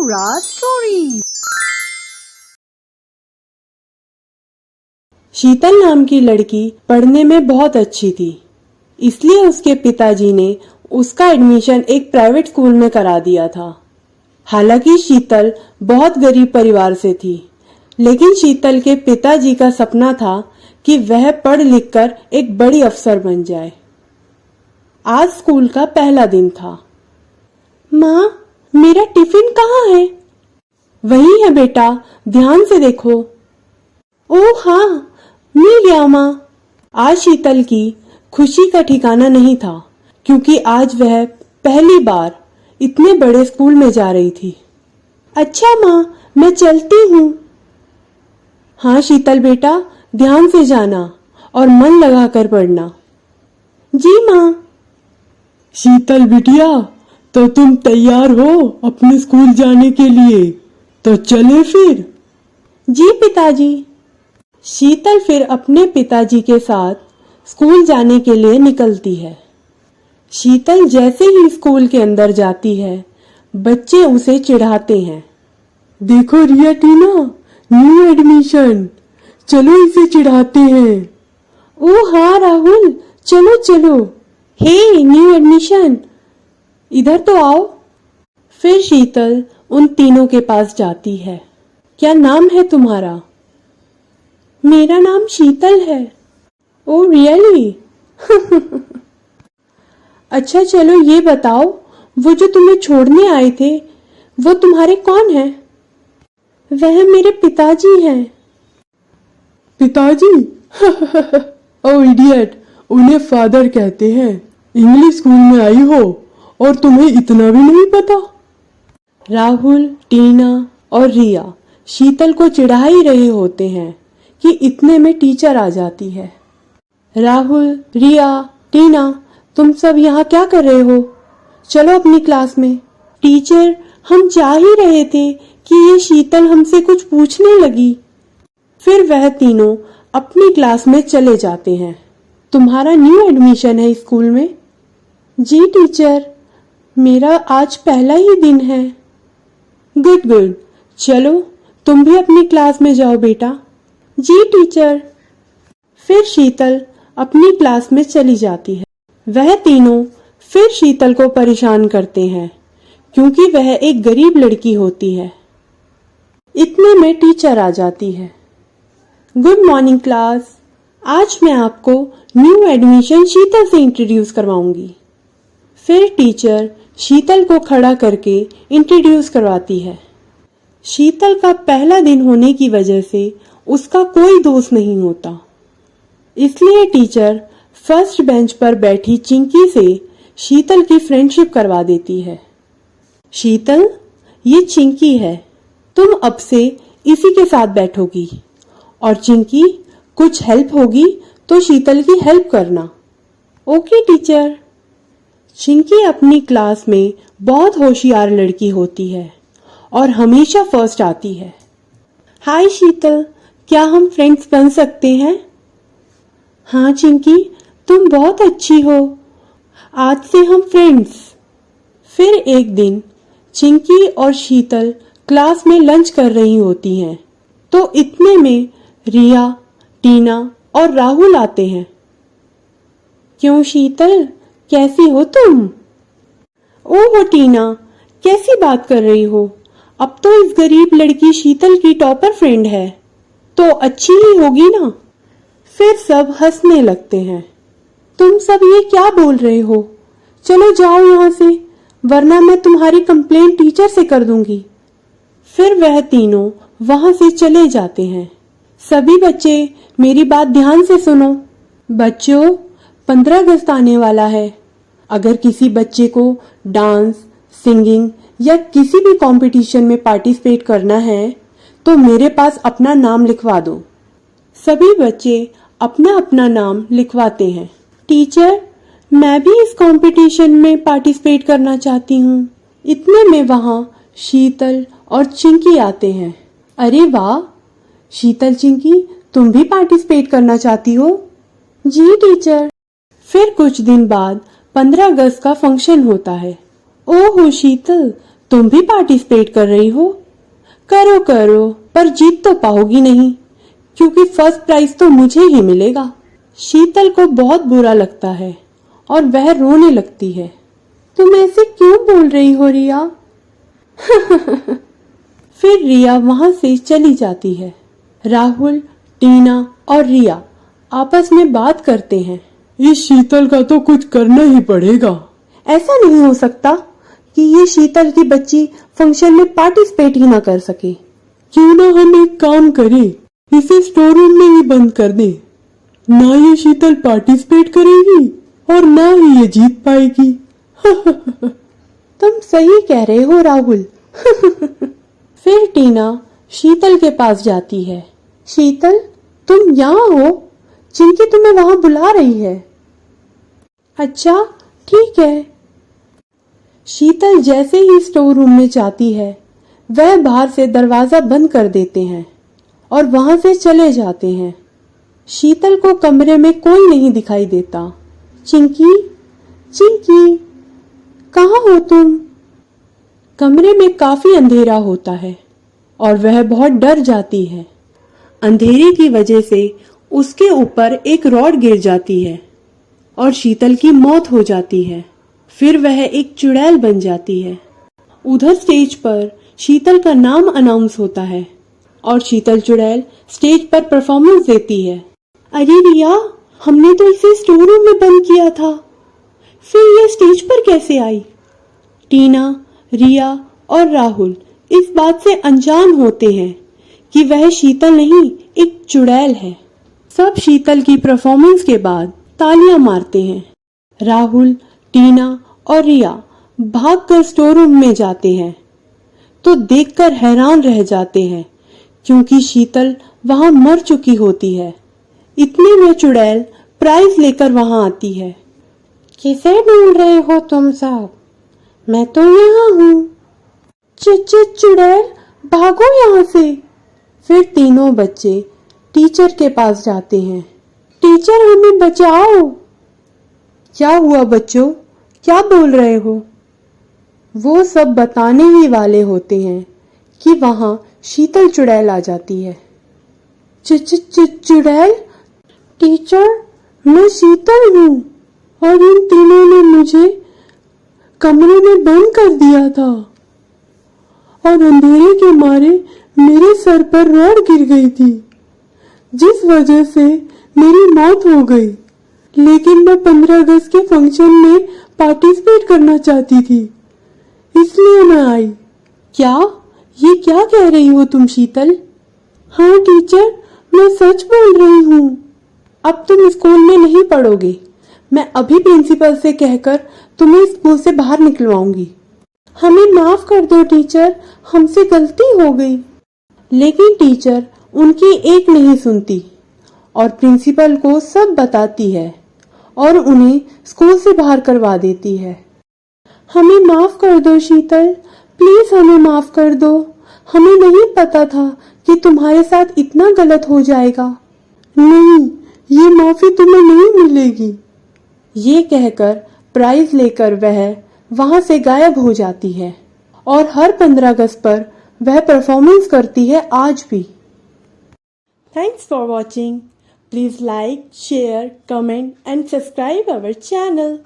Nora's Stories। शीतल नाम की लड़की पढ़ने में बहुत अच्छी थी, इसलिए उसके पिताजी ने उसका एडमिशन एक प्राइवेट स्कूल में करा दिया था। हालांकि शीतल बहुत गरीब परिवार से थी, लेकिन शीतल के पिताजी का सपना था कि वह पढ़ लिखकर एक बड़ी अफसर बन जाए। आज स्कूल का पहला दिन था। माँ, मेरा टिफिन कहाँ है? वही है बेटा, ध्यान से देखो। ओह हाँ, मिल गया माँ। आज शीतल की खुशी का ठिकाना नहीं था, क्योंकि आज वह पहली बार इतने बड़े स्कूल में जा रही थी। अच्छा माँ, मैं चलती हूँ। हाँ शीतल बेटा, ध्यान से जाना और मन लगाकर पढ़ना। जी माँ। शीतल बिटिया, तो तुम तैयार हो अपने स्कूल जाने के लिए? तो चले फिर। जी पिताजी। शीतल फिर अपने पिताजी के साथ स्कूल जाने के लिए निकलती है। शीतल जैसे ही स्कूल के अंदर जाती है, बच्चे उसे चिढ़ाते हैं। देखो रिया टीना, न्यू एडमिशन, चलो इसे चिढ़ाते हैं। ओह हाँ राहुल, चलो चलो। हे न्यू एडमिशन, इधर तो आओ। फिर शीतल उन तीनों के पास जाती है। क्या नाम है तुम्हारा? मेरा नाम शीतल है। Oh really? अच्छा चलो ये बताओ, वो जो तुम्हें छोड़ने आए थे, वो तुम्हारे कौन है? वह मेरे पिताजी हैं। पिताजी? ओह इडियट, उन्हें फादर कहते हैं। इंग्लिश स्कूल में आई हो और तुम्हें इतना भी नहीं पता? राहुल, टीना और रिया शीतल को चिढ़ा ही रहे होते हैं कि इतने में टीचर आ जाती है। राहुल, रिया, टीना, तुम सब यहाँ क्या कर रहे हो? चलो अपनी क्लास में। टीचर, हम जा ही रहे थे कि ये शीतल हमसे कुछ पूछने लगी। फिर वह तीनों अपनी क्लास में चले जाते हैं। तुम्हारा न्यू एडमिशन है स्कूल में? जी टीचर, मेरा आज पहला ही दिन है। गुड गुड, चलो तुम भी अपनी क्लास में जाओ बेटा। जी टीचर। फिर शीतल अपनी क्लास में चली जाती है। वह तीनों फिर शीतल को परेशान करते हैं, क्योंकि वह एक गरीब लड़की होती है। इतने में टीचर आ जाती है। गुड मॉर्निंग क्लास, आज मैं आपको न्यू एडमिशन शीतल से इंट्रोड्यूस करवाऊंगी। फिर टीचर शीतल को खड़ा करके इंट्रोड्यूस करवाती है। शीतल का पहला दिन होने की वजह से उसका कोई दोस्त नहीं होता, इसलिए टीचर फर्स्ट बेंच पर बैठी चिंकी से शीतल की फ्रेंडशिप करवा देती है। शीतल, ये चिंकी है, तुम अब से इसी के साथ बैठोगी। और चिंकी, कुछ हेल्प होगी तो शीतल की हेल्प करना। Okay teacher. चिंकी अपनी क्लास में बहुत होशियार लड़की होती है और हमेशा फर्स्ट आती है। हाय शीतल, क्या हम फ्रेंड्स बन सकते हैं? हाँ चिंकी, तुम बहुत अच्छी हो, आज से हम फ्रेंड्स। फिर एक दिन चिंकी और शीतल क्लास में लंच कर रही होती हैं, तो इतने में रिया, टीना और राहुल आते हैं। क्यों शीतल, कैसी हो तुम? ओह टीना, कैसी बात कर रही हो? अब तो इस गरीब लड़की शीतल की टॉपर फ्रेंड है, तो अच्छी ही होगी ना। फिर सब हंसने लगते हैं। तुम सब ये क्या बोल रहे हो? चलो जाओ यहाँ से, वरना मैं तुम्हारी कंप्लेंट टीचर से कर दूंगी। फिर वह तीनों वहां से चले जाते हैं। सभी बच्चे मेरी बात ध्यान से सुनो। बच्चों, 15 अगस्त आने वाला है। अगर किसी बच्चे को डांस, सिंगिंग या किसी भी कंपटीशन में पार्टिसिपेट करना है, तो मेरे पास अपना नाम लिखवा दो। सभी बच्चे अपना अपना नाम लिखवाते हैं। टीचर, मैं भी इस कंपटीशन में पार्टिसिपेट करना चाहती हूँ। इतने में वहाँ शीतल और चिंकी आते हैं। अरे वाह शीतल, चिंकी, तुम भी पार्टिसिपेट करना चाहती हो? जी टीचर। फिर कुछ दिन बाद 15 अगस्त का फंक्शन होता है। ओह शीतल, तुम भी पार्टिसिपेट कर रही हो? करो करो, पर जीत तो पाओगी नहीं, क्योंकि फर्स्ट प्राइज तो मुझे ही मिलेगा। शीतल को बहुत बुरा लगता है और वह रोने लगती है। तुम ऐसे क्यों बोल रही हो रिया? फिर रिया वहां से चली जाती है। राहुल, टीना और रिया आपस में बात करते हैं। इस शीतल का तो कुछ करना ही पड़ेगा। ऐसा नहीं हो सकता कि ये शीतल की बच्ची फंक्शन में पार्टिसिपेट ही ना कर सके। क्यों ना हम एक काम करें, इसे स्टोर रूम में ही बंद कर दें। ना ये शीतल पार्टिसिपेट करेगी और ना ही ये जीत पाएगी। तुम सही कह रहे हो राहुल। फिर टीना शीतल के पास जाती है। शीतल, तुम यहाँ हो? चिंकी तुम्हें वहां बुला रही है। अच्छा, ठीक है। शीतल जैसे ही स्टोर रूम में जाती है, वह बाहर से दरवाजा बंद कर देते हैं और वहां से चले जाते हैं। शीतल को कमरे में कोई नहीं दिखाई देता। चिंकी, चिंकी, कहाँ हो तुम? कमरे में काफी अंधेरा होता है और वह बहुत डर जाती है। अंधेरे की वजह से उसके ऊपर एक रॉड गिर जाती है और शीतल की मौत हो जाती है। फिर वह एक चुड़ैल बन जाती है। उधर स्टेज पर शीतल का नाम अनाउंस होता है और शीतल चुड़ैल स्टेज पर परफॉर्मेंस देती है। अरे रिया, हमने तो इसे स्टोर रूम में बंद किया था, फिर यह स्टेज पर कैसे आई? टीना, रिया और राहुल इस बात से अनजान होते हैं कि वह शीतल नहीं, एक चुड़ैल है। सब शीतल की परफॉर्मेंस के बाद तालियां मारते हैं। राहुल, टीना और रिया भागकर स्टोर रूम में जाते हैं तो देखकर हैरान रह जाते हैं, क्योंकि शीतल वहां मर चुकी होती है। इतने में चुड़ैल प्राइज लेकर वहां आती है। किसे ढूंढ रहे हो तुम सब? मैं तो यहाँ हूँ। चुड़ैल, भागो यहाँ से। फिर तीनों बच्चे टीचर के पास जाते हैं। टीचर, हमें बचाओ। क्या हुआ बच्चों, क्या बोल रहे हो? वो सब बताने ही वाले होते हैं कि वहां शीतल चुड़ैल आ जाती है। चुड़ैल? टीचर, मैं शीतल हूँ और इन तीनों ने मुझे कमरे में बंद कर दिया था और अंधेरे के मारे मेरे सर पर रॉड गिर गई थी, जिस वजह से मेरी मौत हो गई। लेकिन मैं 15 अगस्त के फंक्शन में पार्टिसिपेट करना चाहती थी, इसलिए मैं आई। क्या? ये क्या कह रही हो तुम शीतल? हाँ टीचर, मैं सच बोल रही हूँ। अब तुम स्कूल में नहीं पढ़ोगे। मैं अभी प्रिंसिपल से कहकर तुम्हें स्कूल से बाहर निकलवाऊंगी। हमें माफ कर दो टीचर, हमसे गलती हो गई। लेकिन टीचर उनकी एक नहीं सुनती और प्रिंसिपल को सब बताती है और उन्हें स्कूल से बाहर करवा देती है। हमें माफ कर दो शीतल, प्लीज हमें माफ कर दो। हमें नहीं पता था कि तुम्हारे साथ इतना गलत हो जाएगा। नहीं, ये माफी तुम्हें नहीं मिलेगी। ये कहकर प्राइज लेकर वह वहां से गायब हो जाती है और हर 15 अगस्त पर वह परफॉर्मेंस करती है आज भी। Thanks for watching. Please like, share, comment and subscribe our channel.